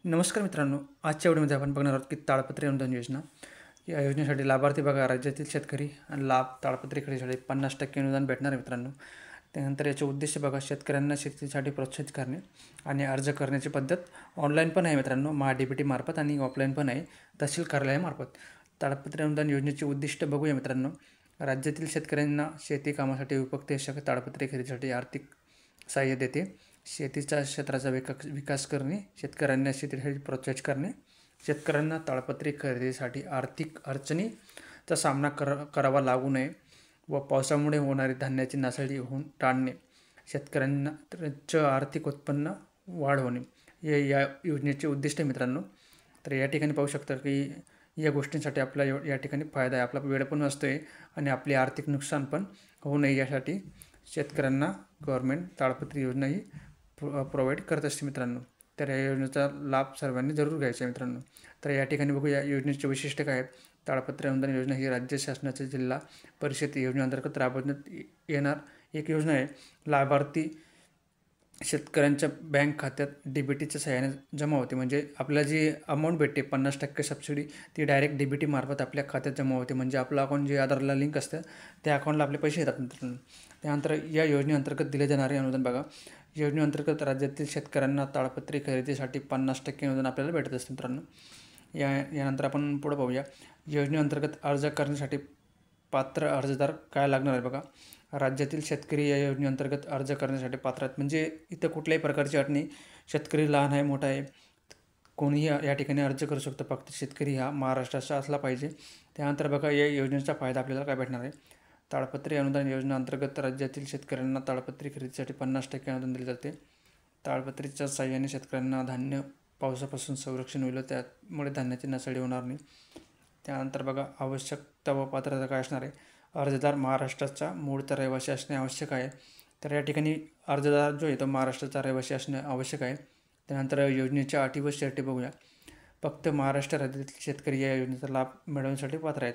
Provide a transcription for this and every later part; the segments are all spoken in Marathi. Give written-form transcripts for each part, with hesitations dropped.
नमस्कार मित्रांनो, आजच्या व्हिडिओमध्ये आपण बघणार आहोत की ताडपत्री अनुदान योजना. या योजनेसाठी लाभार्थी बघा राज्यातील शेतकरी आणि लाभ ताडपत्री खरेदीसाठी 50% अनुदान भेटणार आहे मित्रांनो. त्यानंतर याचे उद्देश बघा शेतकऱ्यांना शेतीसाठी प्रोत्साहित करणे आणि अर्ज करण्याची पद्धत ऑनलाईन पण आहे मित्रांनो, DBT मार्फत आणि ऑफलाईन पण आहे तहसील कार्यालयामार्फत. ताडपत्री अनुदान योजनेचे उद्दिष्ट बघूया मित्रांनो. राज्यातील शेतकऱ्यांना शेती कामासाठी उपयुक्त ताडपत्री खरेदीसाठी आर्थिक सहाय्य देते. शेतीच्या क्षेत्राचा विकास करणे, शेतकऱ्यांना शेतीसाठी प्रोत्साहित करणे, शेतकऱ्यांना ताडपत्री खरेदीसाठी आर्थिक अडचणीचा सामना करावा लागू नये व पावसामुळे होणारी धान्याची नासाडी होऊन टाळणे, शेतकऱ्यांना आर्थिक उत्पन्न वाढ होणे हे या योजनेचे उद्दिष्ट आहे मित्रांनो. तर या ठिकाणी पाहू शकता की या गोष्टींसाठी आपला या ठिकाणी फायदा आहे. आपला वेळ पण वाचतो आहे आणि आपले आर्थिक नुकसान पण होऊ नये यासाठी शेतकऱ्यांना गव्हर्नमेंट ताडपत्री योजना ही प्रोव्हाइड करत असते मित्रांनो. तर या योजनेचा लाभ सर्वांनी जरूर घ्यायचा आहे मित्रांनो. तर या ठिकाणी बघू या योजनेचे वैशिष्ट्य काय आहेत. ताडपत्री अनुदान योजना ही राज्य शासनाच्या जिल्हा परिषद योजनेअंतर्गत राबवण्यात येणार एक योजना आहे. लाभार्थी शेतकऱ्यांच्या बँक खात्यात DBTच्या सहाय्याने जमा होते. म्हणजे आपल्याला जी अमाऊंट भेटते 50% सबसिडी ती डायरेक्ट DBT मार्फत आपल्या खात्यात जमा होते. म्हणजे आपलं अकाउंट जे आधारला लिंक असतं त्या अकाउंटला आपले पैसे येतात मित्रांनो. त्यानंतर या योजनेअंतर्गत दिले जाणारे अनुदान बघा. योजनेअंतर्गत राज्यातील शेतकऱ्यांना ताडपत्री खरेदीसाठी 50% अनुदान आपल्याला भेटत असते मित्रांनो. यानंतर आपण पुढे पाहूया. योजनेअंतर्गत अर्ज करण्यासाठी पात्र अर्जदार काय लागणार आहे बघा. राज्यातील शेतकरी या योजनेअंतर्गत अर्ज करण्यासाठी पात्र आहेत. म्हणजे इथं कुठल्याही प्रकारची अट नाही. शेतकरी लहान आहे मोठा आहे कोणीही या ठिकाणी अर्ज करू शकतो. फक्त शेतकरी हा महाराष्ट्राचा असला पाहिजे. त्यानंतर बघा या योजनेचा फायदा आपल्याला काय भेटणार आहे. ताडपत्री अनुदान योजनेअंतर्गत राज्यातील शेतकऱ्यांना ताडपत्री खरेदीसाठी 50% अनुदान दिले जाते. ताडपत्रीच्या साहाय्याने शेतकऱ्यांना धान्य पावसापासून संरक्षण होईल, त्यामुळे धान्याची नासाडी होणार नाही. त्यानंतर बघा आवश्यकता व पात्रता काय असणार आहे. अर्जदार महाराष्ट्राचा मूळचा रहिवासी असणे आवश्यक आहे. तर या ठिकाणी अर्जदार जो आहे तो महाराष्ट्राचा रहिवासी असणे आवश्यक आहे. त्यानंतर योजनेच्या अटी व शर्ती बघूया. फक्त महाराष्ट्र राज्यातील शेतकरी या योजनेचा लाभ मिळवण्यासाठी पात्र आहेत.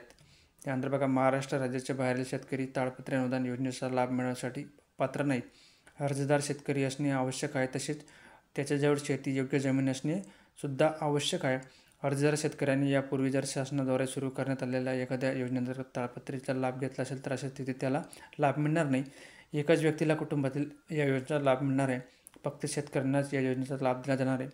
त्यानंतर बघा महाराष्ट्र राज्याच्या बाहेरील शेतकरी ताडपत्री अनुदान योजनेचा लाभ मिळवण्यासाठी पात्र नाहीत. अर्जदार शेतकरी असणे आवश्यक आहे. तसेच त्याच्याजवळ शेती योग्य जमीन असणे सुद्धा आवश्यक आहे. अर्जदार शेतकऱ्यांनी यापूर्वी जर शासनाद्वारे सुरू करण्यात आलेल्या एखाद्या योजनेअंतर्गत ताडपत्रीचा लाभ घेतला असेल तर अशा स्थितीत त्याला लाभ मिळणार नाही. एकाच व्यक्तीला कुटुंबातील या योजनेचा लाभ मिळणार आहे. फक्त शेतकऱ्यांनाच या योजनेचा लाभ दिला जाणार आहे.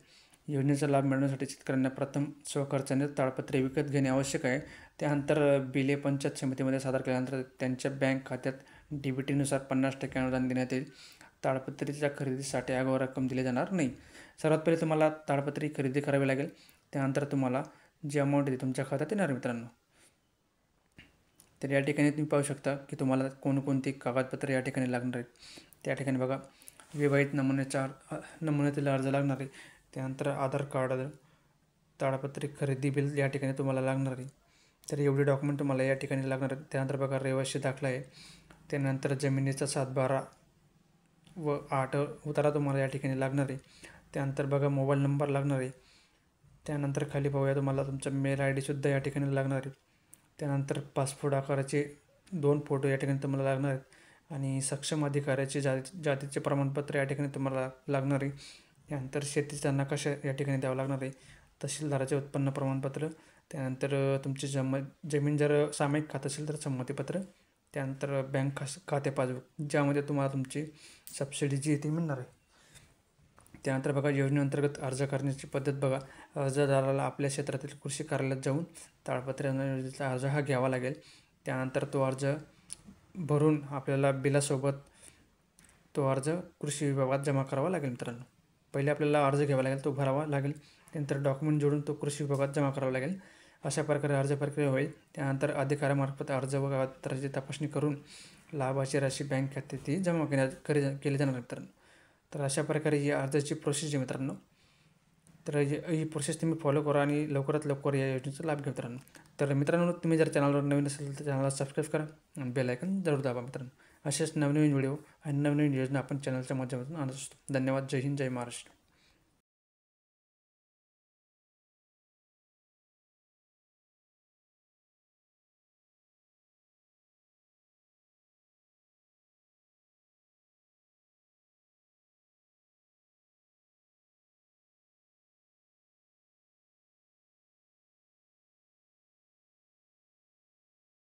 योजनेचा लाभ मिळवण्यासाठी शेतकऱ्यांना प्रथम स्वखर्चाने ताडपत्री विकत घेणे आवश्यक आहे. त्यानंतर बिले पंचायत समितीमध्ये सादर केल्यानंतर त्यांच्या बँक खात्यात DBTनुसार 50% अनुदान देण्यात येईल. ताडपत्रीच्या खरेदीसाठी आगाऊ रक्कम दिली जाणार नाही. सर्वात पहिले तुम्हाला ताडपत्री खरेदी करावी लागेल. त्यानंतर तुम्हाला जी अमाऊंट आहे तुमच्या खात्यात येणार मित्रांनो. तर या ठिकाणी तुम्ही पाहू शकता की तुम्हाला कोणकोणती कागदपत्रे या ठिकाणी लागणार आहेत. त्या ठिकाणी बघा विवाहित नमुन्यातील अर्ज लागणार आहे. त्यानंतर आधार कार्ड, ताडपत्री खरेदी बिल या ठिकाणी तुम्हाला लागणार आहे. तर एवढे डॉक्युमेंट तुम्हाला या ठिकाणी लागणार आहेत. त्यानंतर बघा रहिवासी दाखला आहे. त्यानंतर जमिनीचा 7/12 व 8 उतारा तुम्हाला या ठिकाणी लागणार आहे. त्यानंतर बघा मोबाईल नंबर लागणार आहे. त्यानंतर खाली पाहूया तुम्हाला तुमचा मेल ID सुद्धा या ठिकाणी लागणार आहे. त्यानंतर पासपोर्ट आकाराचे 2 फोटो या ठिकाणी तुम्हाला लागणार आहेत आणि सक्षम अधिकाऱ्याचे जातीचे प्रमाणपत्र या ठिकाणी तुम्हाला लागणार आहे. त्यानंतर शेतीचा नकाशा या ठिकाणी द्यावा लागणार आहे. तहसीलदाराचे उत्पन्न प्रमाणपत्र. त्यानंतर तुमची जमीन जर सामायिक खात असेल तर संमतीपत्र. त्यानंतर बँक खाते पासबुक ज्यामध्ये तुम्हाला तुमची सबसिडी जी ती मिळणार आहे. त्यानंतर बघा योजनेअंतर्गत अर्ज करण्याची पद्धत बघा. अर्जदाराला आपल्या क्षेत्रातील कृषी कार्यालयात जाऊन ताडपत्री योजनेचा अर्ज हा घ्यावा लागेल. त्यानंतर तो अर्ज भरून आपल्याला बिलासोबत तो अर्ज कृषी विभागात जमा करावा लागेल मित्रांनो. पहिले आपल्याला अर्ज घ्यावा लागेल, तो भरावा लागेल. त्यानंतर डॉक्युमेंट जोडून तो कृषी विभागात जमा करावा लागेल. अशा प्रकारे अर्ज प्रक्रिया होईल. त्यानंतर अधिकाऱ्यामार्फत अर्ज व कागदपत्राची तपासणी करून लाभाची राशी बँक खात्यात ती जमा केली जाणार मित्रांनो. तर अशा प्रकारे ही अर्जाची प्रोसेस आहे मित्रांनो. तर ही प्रोसेस तुम्ही फॉलो करा आणि लवकरात लवकर या योजनेचा लाभ घ्या मित्रांनो. तर मित्रांनो तुम्ही जर चॅनलवर नवीन असेल तर चॅनलला सबस्क्राईब करा आणि बेल आयकॉन जरूर दाबा मित्रांनो. असेच नवनवीन व्हिडिओ आणि नवनवीन योजना आपण चॅनलच्या माध्यमातून आणत असतो. धन्यवाद. जय हिंद, जय महाराष्ट्र.